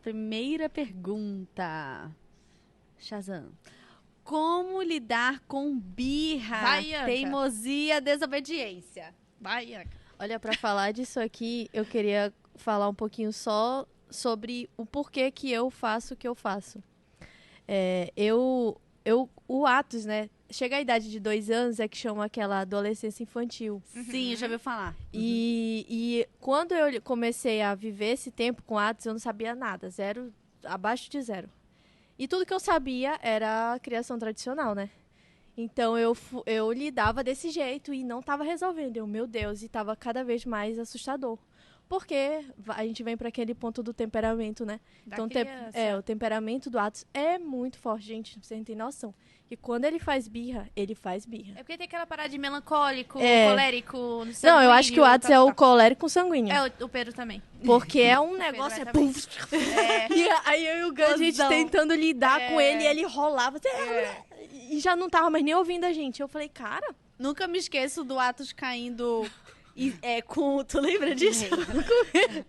Primeira pergunta. Shazam. Como lidar com birra, Vai, Anca. teimosia, desobediência? Vai, Anca. Olha, pra falar disso aqui, eu queria falar um pouquinho só sobre o porquê que eu faço o que eu faço. O Atos, né? Chega a idade de 2 anos, é que chama aquela adolescência infantil. Sim, eu já ouvi falar. E quando eu comecei a viver esse tempo com Atos, eu não sabia nada, zero, abaixo de zero. E tudo que eu sabia era a criação tradicional, né? Então eu lidava desse jeito e não estava resolvendo. Meu Deus, e estava cada vez mais assustador. Porque a gente vem para aquele ponto do temperamento, né? Da Então, criança. o temperamento do Atos é muito forte, gente. Você não tem noção. E quando ele faz birra, ele faz birra. É porque tem aquela parada de melancólico, É. colérico, Não, eu acho que o Atos é o tá. colérico sanguíneo. É, o Pedro também. Porque é um Pedro negócio... é É também. puf. É. E aí eu e o Gandhi, a gente Gozão. tentando lidar com ele, e ele rolava. É. E já não tava mais nem ouvindo a gente. Eu falei, cara... Nunca me esqueço do Atos caindo com... Tu lembra disso?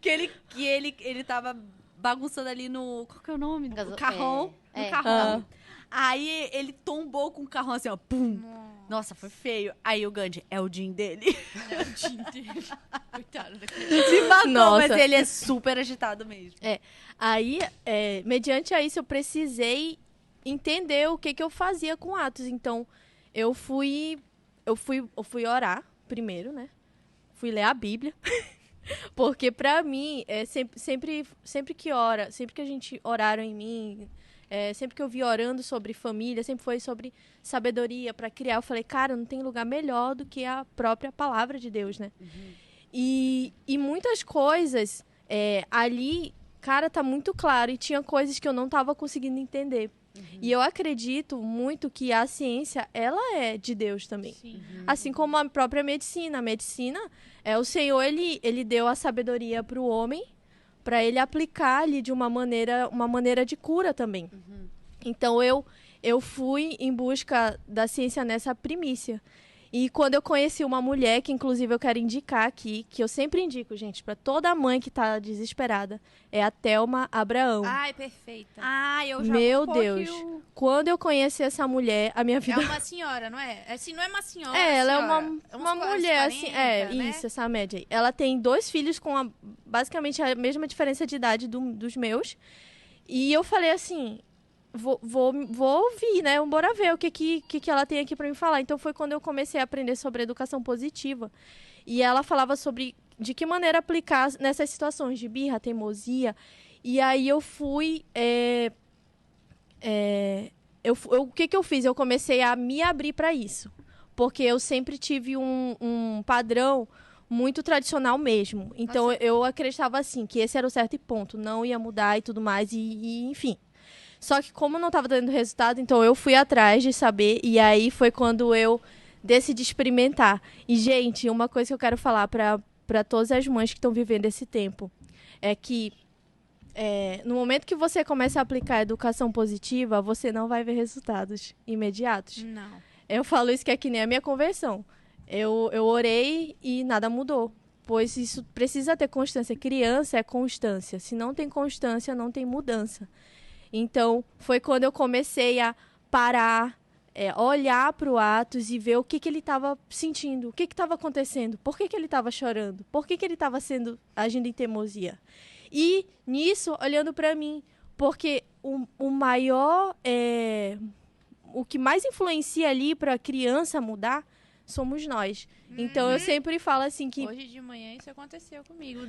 que ele tava bagunçando ali no... Qual que é o nome? No carrão. É. No carrão. Aí ele tombou com o carrão assim, ó. Pum. Nossa, foi feio. Aí o Gandhi, é o Jim dele. É o dia inteiro. Coitado da criança. Se matou, Nossa. mas ele é super agitado mesmo. Aí, mediante a isso, eu precisei entender o que eu fazia com Atos. Então, eu fui orar primeiro, né? Fui ler a Bíblia. Porque pra mim, sempre que a gente oraram em mim, sempre que eu vi orando sobre família, sempre foi sobre sabedoria pra criar. Eu falei, cara, não tem lugar melhor do que a própria palavra de Deus, né? E muitas coisas ali, cara, tá muito claro. E tinha coisas que eu não tava conseguindo entender. E eu acredito muito que a ciência, ela é de Deus também. Sim. Assim como a própria medicina. A medicina, o Senhor, ele deu a sabedoria para o homem, para ele aplicar ali de uma maneira de cura também. Então, eu fui em busca da ciência nessa primícia. E quando eu conheci uma mulher, que inclusive eu quero indicar aqui, que eu sempre indico, gente, para toda mãe que tá desesperada, é a Thelma Abraão. Ai, perfeita. Ah, eu já Meu um pouco Deus. que o- Quando eu conheci essa mulher, a minha É vida... uma senhora, não é? Assim, não é uma senhora. ela é senhora. uma uns mulher, 40, assim, né? isso, essa média aí. Ela tem 2 filhos com basicamente a mesma diferença de idade dos meus. E eu falei assim, vou ouvir, né? Bora ver o que ela tem aqui pra me falar. Então foi quando eu comecei a aprender sobre educação positiva. E ela falava sobre de que maneira aplicar nessas situações de birra, teimosia. E aí eu fui... o que eu fiz? Eu comecei a me abrir para isso. Porque eu sempre tive um padrão muito tradicional mesmo. Então, Nossa. eu acreditava assim, que esse era o certo e ponto. Não ia mudar e tudo mais, enfim. Só que como não estava dando resultado, então eu fui atrás de saber. E aí foi quando eu decidi experimentar. E, gente, uma coisa que eu quero falar para todas as mães que estão vivendo esse tempo é que no momento que você começa a aplicar a educação positiva, você não vai ver resultados imediatos. Não. Eu falo isso que é que nem a minha conversão. Eu orei e nada mudou. Pois isso precisa ter constância. Criança é constância. Se não tem constância, não tem mudança. Então, foi quando eu comecei a parar, olhar para o Atos e ver o que ele estava sentindo, o que estava acontecendo, por que ele estava chorando, por que ele estava agindo em teimosia. E nisso, olhando para mim, porque o maior, o que mais influencia ali para a criança mudar, somos nós. Então, eu sempre falo assim que... Hoje de manhã isso aconteceu comigo.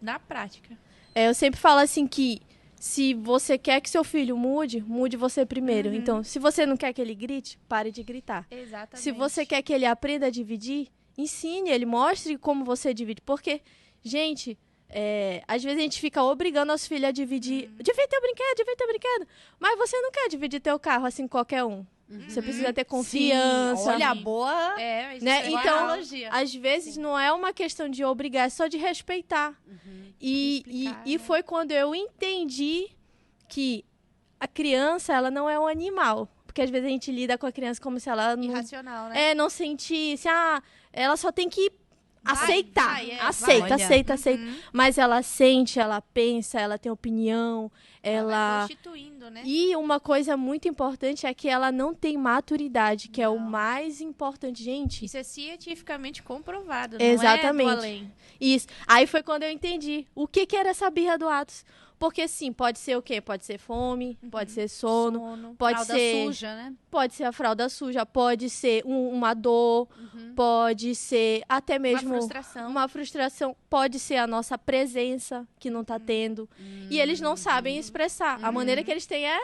Na prática. eu sempre falo assim que se você quer que seu filho mude você primeiro. Então, se você não quer que ele grite, pare de gritar. Exatamente. Se você quer que ele aprenda a dividir, ensine ele, mostre como você divide. Porque, gente, às vezes a gente fica obrigando os filhos a dividir. Divide teu brinquedo. Mas você não quer dividir teu carro assim qualquer um. Você precisa ter confiança. Sim, olha, boa... Isso Né? é Então, analogia. às vezes não é uma questão de obrigar, é só de respeitar. Explicar, E né? foi quando eu entendi que a criança, ela não é um animal. Porque às vezes a gente lida com a criança como se ela não, Irracional, né? não sentisse. Ela só tem que aceitar. vai, Aceita. Uhum. Mas ela sente, ela pensa, ela tem opinião, Vai ela... constituindo, né? E uma coisa muito importante é que ela não tem maturidade, que é o Não. mais importante, gente. Isso é cientificamente comprovado, Exatamente. não é do além. Isso. Aí foi quando eu entendi o que era essa birra do Atos. Porque sim, pode ser o quê? Pode ser fome, pode ser sono, pode Fralda ser... suja, né? Pode ser a fralda suja, pode ser uma dor, pode ser até mesmo uma frustração, pode ser a nossa presença que não tá tendo. E eles não sabem expressar. A maneira que eles têm é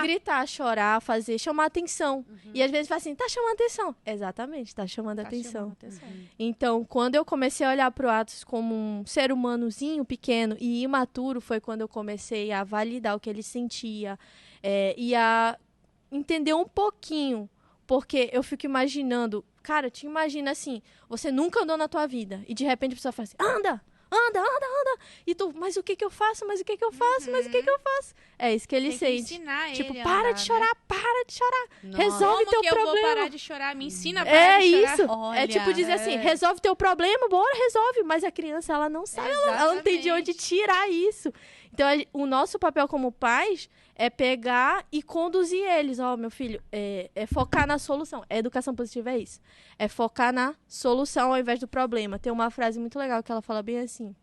gritar, chorar, fazer, chamar atenção. E às vezes fala assim, tá chamando atenção. Exatamente, tá chamando atenção. Então, quando eu comecei a olhar pro Atos como um ser humanozinho pequeno e imaturo, foi quando eu comecei a validar o que ele sentia e a entender um pouquinho, porque eu fico imaginando, cara, te imagina assim, você nunca andou na tua vida, e de repente a pessoa fala assim, anda, e tu, mas o que eu faço, mas o que eu faço. É isso que ele Tem que sente. ensinar ele Tipo, a para andar, de chorar, para de chorar, Nossa. resolve Como teu que eu vou problema. parar de chorar? Me ensina a parar É de chorar. isso, Olha, é tipo dizer assim, resolve teu problema, bora, resolve, mas a criança, ela não sabe, ela não tem de onde tirar isso. Então, o nosso papel como pais é pegar e conduzir eles. Ó, meu filho, é focar na solução. A educação positiva é isso. É focar na solução ao invés do problema. Tem uma frase muito legal que ela fala bem assim.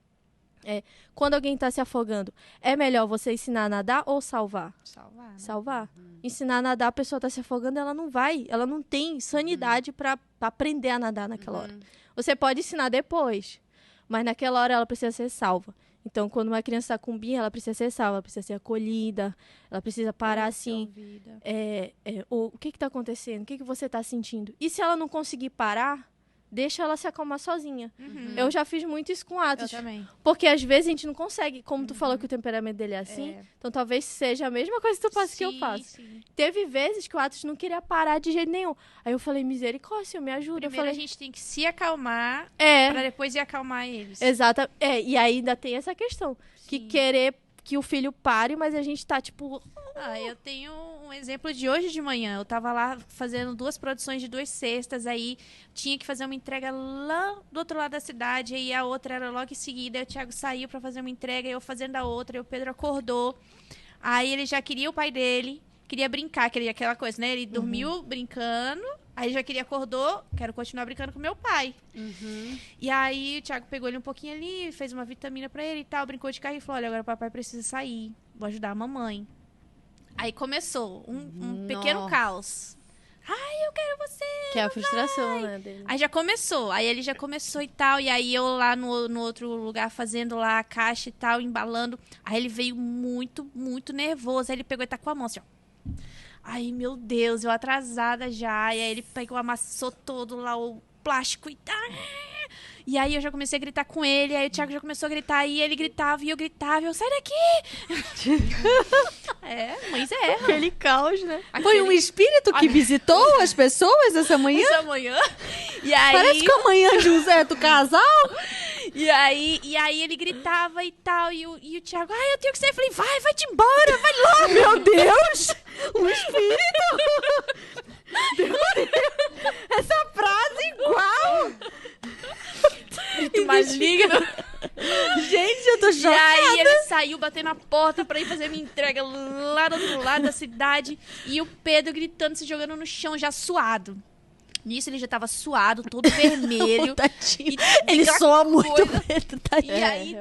Quando alguém está se afogando, é melhor você ensinar a nadar ou salvar? Salvar, né? Salvar. Ensinar a nadar, a pessoa está se afogando, ela não tem sanidade para aprender a nadar naquela hora. Você pode ensinar depois, mas naquela hora ela precisa ser salva. Então, quando uma criança está com birra, ela precisa ser salva, ela precisa ser acolhida, ela precisa parar assim. O que está acontecendo? O que você está sentindo? E se ela não conseguir parar, deixa ela se acalmar sozinha. Eu já fiz muito isso com Atos. Eu também. Porque às vezes a gente não consegue. Como tu falou que o temperamento dele é assim, então talvez seja a mesma coisa que tu faz que eu faço. Sim. Teve vezes que o Atos não queria parar de jeito nenhum. Aí eu falei, misericórdia, me ajuda. Primeiro eu a falei, gente tem que se acalmar pra depois ir acalmar eles. exato. E ainda tem essa questão. Que Sim. querer que o filho pare, mas a gente tá tipo... Eu tenho um exemplo de hoje de manhã. Eu tava lá fazendo 2 produções de 2 cestas, aí tinha que fazer uma entrega lá do outro lado da cidade, aí a outra era logo em seguida, aí o Thiago saiu pra fazer uma entrega, eu fazendo a outra, e o Pedro acordou. Aí ele já queria o pai dele, queria brincar, queria aquela coisa, né? Ele dormiu brincando, aí já queria acordou, quero continuar brincando com meu pai. E aí o Thiago pegou ele um pouquinho ali, fez uma vitamina pra ele e tal, brincou de carro e falou, olha, agora o papai precisa sair, vou ajudar a mamãe. Aí começou um pequeno caos. Ai, eu quero você! Que é a frustração, né, dele. Aí já começou. Aí ele já começou e tal. E aí eu lá no outro lugar fazendo lá a caixa e tal, embalando. Aí ele veio muito, muito nervoso. Aí ele pegou e tá com a mão assim, ó. Ai, meu Deus, eu atrasada já. E aí ele pegou, amassou todo lá o plástico e tal. E aí eu já comecei a gritar com ele, aí o Thiago já começou a gritar, e ele gritava, e eu, sai daqui! Mães é. Aquele caos, né? Foi um espírito que visitou as pessoas essa manhã? Essa manhã. E aí... Parece que a manhã José do casal. E aí ele gritava e tal, e o Thiago, eu tenho que sair. Eu falei, vai-te embora, vai logo. Meu Deus! Um espírito! Meu Deus! Essa frase igual! Muito maligno. Gente, eu tô E chocada. aí ele saiu batendo a porta pra ir fazer minha entrega lá do outro lado da cidade. E o Pedro gritando, se jogando no chão, já suado. Nisso ele já tava suado, todo vermelho. Tadinho. E Ele aquela soa muito coisa. Pedro, E tadinho. aí,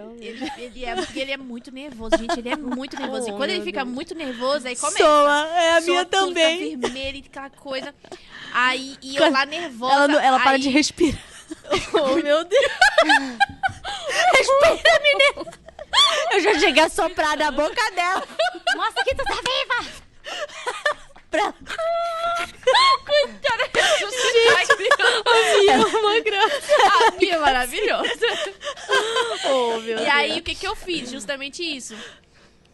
porque ele é muito nervoso, gente. Ele é muito nervoso. E quando ele fica muito nervoso, aí começa. Soa, é a Soa minha tudo, também. Fica vermelho e aquela coisa. Aí, e eu lá nervosa. Ela para aí... de respirar. Oh, meu Deus. Respira, menina. Eu já cheguei a soprar na boca dela. Mostra que tu tá viva. Pra... Uma graça. A Bia é maravilhosa. Oh, meu E Deus. aí, o que eu fiz? Justamente isso.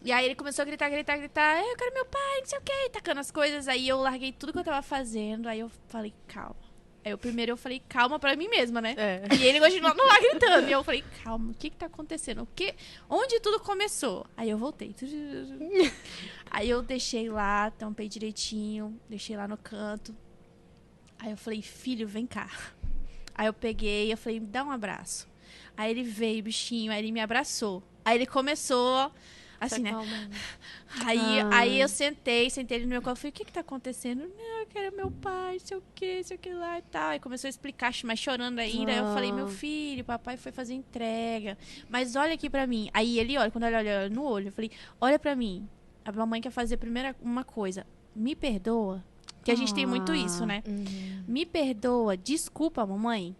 E aí ele começou a gritar. Eu quero meu pai, não sei o quê. Tacando as coisas. Aí eu larguei tudo que eu tava fazendo. Aí eu falei, calma. Aí primeiro eu falei, calma pra mim mesma, né? E ele continuando lá gritando. E eu falei, calma, o que tá acontecendo? Onde tudo começou? Aí eu voltei. Aí eu deixei lá, tampei direitinho. Deixei lá no canto. Aí eu falei, filho, vem cá. Aí eu peguei, eu falei, me dá um abraço. Aí ele veio, bichinho, aí ele me abraçou. Aí ele começou, assim, né? Aí eu sentei ele no meu colo, falei, o que tá acontecendo? Não, eu quero meu pai, sei o que lá e tal. Aí começou a explicar, mas chorando ainda. Aí eu falei, meu filho, papai foi fazer entrega. Mas olha aqui pra mim. Aí ele olha, quando ele olha no olho, eu falei, olha pra mim. A mamãe quer fazer primeiro uma coisa. Me perdoa. Que a gente tem muito isso, né? Me perdoa, desculpa, mamãe.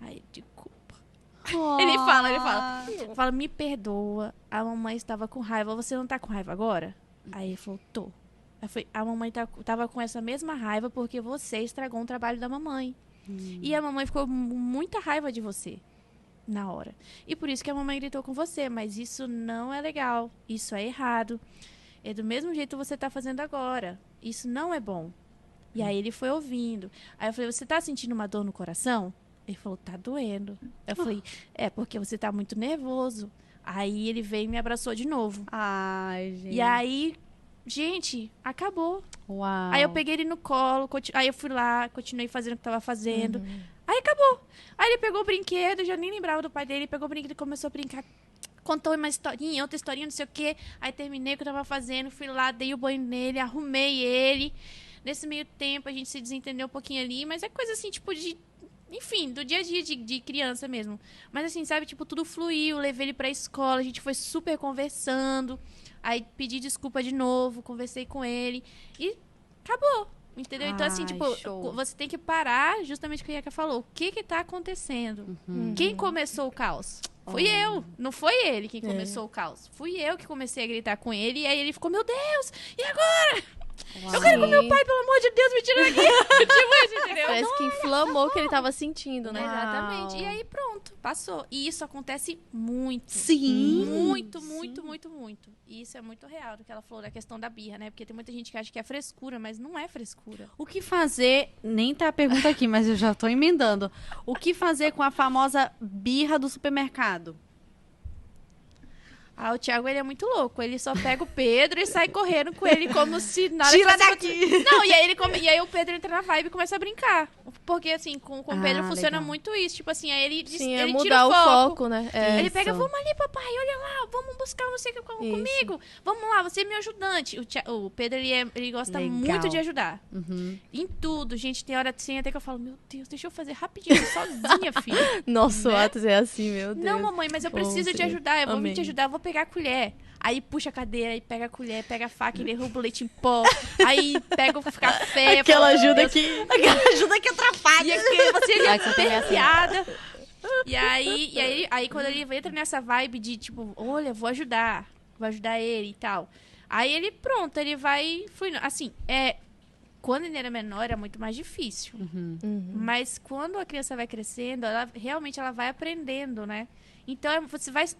Aí, desculpa. Ele fala, me perdoa, a mamãe estava com raiva, você não tá com raiva agora? Aí ele falou, tô. Aí foi, a mamãe tava com essa mesma raiva porque você estragou um trabalho da mamãe. E a mamãe ficou com muita raiva de você na hora. E por isso que a mamãe gritou com você, mas isso não é legal, isso é errado. É do mesmo jeito que você tá fazendo agora. Isso não é bom. E aí ele foi ouvindo. Aí eu falei, você tá sentindo uma dor no coração? Ele falou, tá doendo. Eu falei, é porque você tá muito nervoso. Aí ele veio e me abraçou de novo. Ai, gente. E aí, gente, acabou. Uau. Aí eu peguei ele no colo, aí eu fui lá, continuei fazendo o que tava fazendo. Aí acabou. Aí ele pegou o brinquedo, eu já nem lembrava do pai dele, ele pegou o brinquedo e começou a brincar. Contou uma historinha, outra historinha, não sei o quê. Aí terminei o que eu tava fazendo, fui lá, dei o banho nele, arrumei ele. Nesse meio tempo a gente se desentendeu um pouquinho ali, mas é coisa assim, tipo de... Enfim, do dia a dia de criança mesmo. Mas assim, sabe, tipo, tudo fluiu, levei ele pra escola, a gente foi super conversando. Aí pedi desculpa de novo, conversei com ele e acabou. Entendeu? Então, assim, tipo, você tem que parar justamente o que a Yeka falou. O que tá acontecendo? Quem começou o caos? Fui eu. Não foi ele quem começou o caos. Fui eu que comecei a gritar com ele e aí ele ficou, meu Deus, e agora? Eu quero com meu pai, pelo amor de Deus, me tira daqui. Tipo isso, entendeu? Parece que inflamou o que ele tava sentindo, né? Exatamente. E aí, pronto, passou. E isso acontece muito. Sim. Muito. E isso é muito real, do que ela falou da questão da birra, né? Porque tem muita gente que acha que é frescura, mas não é frescura. O que fazer, nem tá a pergunta aqui, mas eu já tô emendando. O que fazer com a famosa birra do supermercado? Ah, o Thiago, ele é muito louco. Ele só pega o Pedro e sai correndo com ele como se nada... Tira daqui! Não, e aí o Pedro entra na vibe e começa a brincar. Porque, assim, com o Pedro funciona legal. muito isso. Tipo assim, aí ele mudar tira o foco, né? Ele pega, vamos ali, papai, olha lá, vamos buscar não sei o que comigo. Vamos lá, você é meu ajudante. O Pedro, ele gosta muito de ajudar. Em tudo, gente. Tem hora assim até que eu falo, meu Deus, deixa eu fazer rapidinho, sozinha, filha. Nossa, o Atos é assim, meu Deus. Não, mamãe, mas eu preciso te ajudar. Eu vou vir te ajudar, eu vou pegar a colher. Aí puxa a cadeira, aí pega a colher, pega a faca e derruba o leite em pó. Aí pega o café. Aquela ajuda que atrapalha. E aqui você é superfiada. E aí quando ele entra nessa vibe de tipo, olha, vou ajudar ele e tal. Aí ele, pronto, ele vai fluindo. Assim, quando ele era menor era muito mais difícil. Mas quando a criança vai crescendo, ela realmente vai aprendendo, né? Então,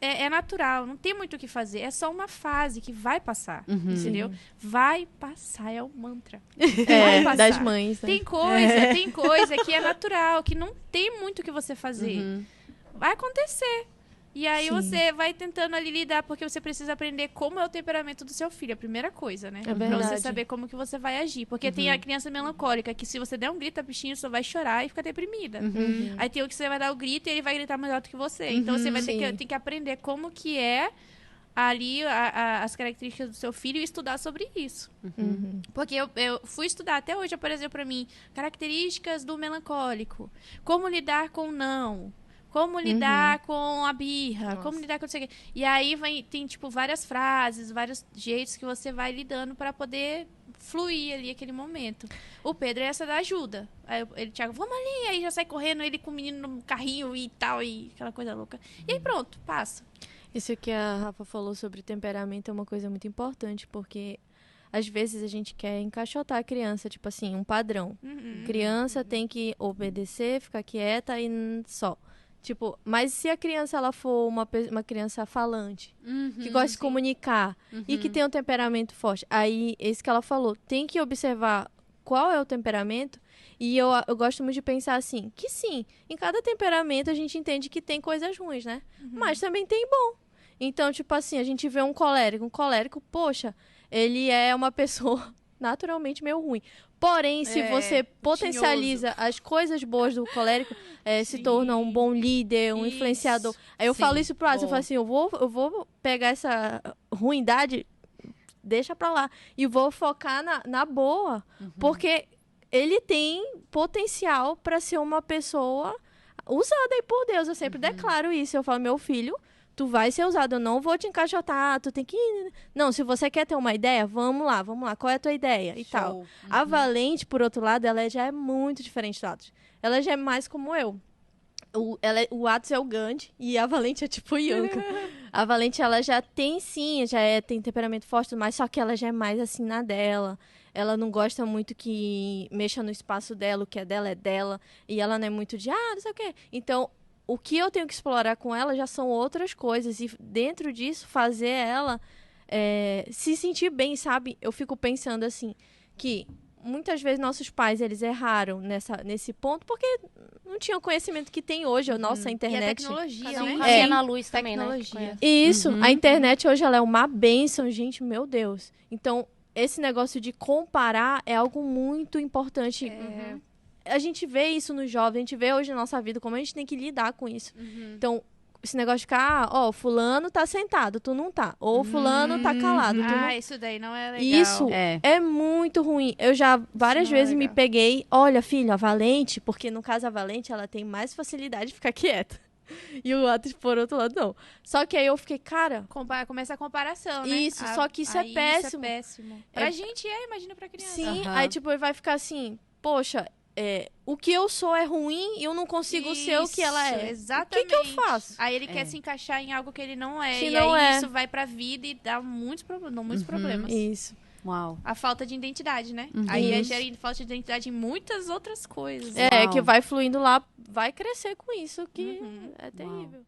é natural, não tem muito o que fazer. É só uma fase que vai passar, entendeu? Vai passar, é o mantra. Vai passar. Das mães, né? Tem coisa que é natural, que não tem muito o que você fazer. Vai acontecer. E aí você vai tentando ali lidar, porque você precisa aprender como é o temperamento do seu filho, a primeira coisa, né? É verdade. Pra você saber como que você vai agir. Porque tem a criança melancólica, que se você der um grito, a bichinha só vai chorar e fica deprimida. Aí tem o que você vai dar o grito e ele vai gritar mais alto que você. Então você vai ter que aprender como que é ali as características do seu filho e estudar sobre isso. Porque eu fui estudar, até hoje apareceu pra mim, características do melancólico. Como lidar com o não. Como lidar com a birra, como lidar com não sei o quê. E aí tem, tipo, várias frases, vários jeitos que você vai lidando para poder fluir ali aquele momento. O Pedro é essa da ajuda. Aí Thiago, vamos ali, aí já sai correndo, ele com o menino no carrinho e tal, e aquela coisa louca. E aí pronto, passa. Isso que a Rafa falou sobre temperamento é uma coisa muito importante, porque às vezes a gente quer encaixotar a criança, tipo assim, um padrão. Criança tem que obedecer, ficar quieta e só. Tipo, mas se a criança ela for uma criança falante, que gosta de se comunicar e que tem um temperamento forte, aí, esse que ela falou, tem que observar qual é o temperamento. E eu gosto muito de pensar assim, que sim, em cada temperamento a gente entende que tem coisas ruins, né? Mas também tem bom. Então, tipo assim, a gente vê um colérico, poxa, ele é uma pessoa naturalmente meio ruim. Porém, se você potencializa as coisas boas do colérico, se torna um bom líder, um influenciador. Aí eu falo isso pro Atos, eu falo assim, eu vou pegar essa ruindade, deixa pra lá, e vou focar na boa, porque ele tem potencial pra ser uma pessoa usada aí por Deus. Eu sempre declaro isso, eu falo, meu filho, tu vai ser usado, eu não vou te encaixotar, tu tem que... Não, se você quer ter uma ideia, vamos lá, qual é a tua ideia e tal. A Valente, por outro lado, ela já é muito diferente do Atos. Ela já é mais como eu. O Atos é o Gandhi e a Valente é tipo o Yanka. A Valente, ela já tem, sim, tem temperamento forte, mas só que ela já é mais assim na dela. Ela não gosta muito que mexa no espaço dela, o que é dela. E ela não é muito de, não sei o quê. Então, o que eu tenho que explorar com ela já são outras coisas. E dentro disso, fazer ela se sentir bem, sabe? Eu fico pensando assim, que muitas vezes nossos pais, eles erraram nesse ponto, porque não tinham o conhecimento que tem hoje. A nossa internet... E a tecnologia, né? Caminha na luz também, Tecnologia. Né? Isso. A internet hoje, ela é uma bênção, gente. Meu Deus. Então, esse negócio de comparar é algo muito importante. A gente vê isso nos jovens, a gente vê hoje na nossa vida como a gente tem que lidar com isso. Então, esse negócio de ficar, fulano tá sentado, tu não tá. Ou fulano tá calado, tu não... isso daí não é legal. Isso é muito ruim. Eu já várias vezes me peguei, olha, filho, a Valente, porque no caso a Valente, ela tem mais facilidade de ficar quieta. E o Atos, por outro lado, não. Só que aí eu fiquei, cara... Começa a comparação, né? Isso, só que isso é péssimo. Isso é péssimo. Pra gente imagina pra criança. Sim, aí tipo, ele vai ficar assim, poxa... o que eu sou é ruim e eu não consigo ser o que ela é. Exatamente. O que eu faço? Aí ele quer se encaixar em algo que ele não é. Que e não aí é. isso vai pra vida e dá muitos problemas. Isso. Uau. A falta de identidade, né? Uhum. Aí Isso. gera falta de identidade em muitas outras coisas. Que vai fluindo lá, vai crescer com isso, que é terrível.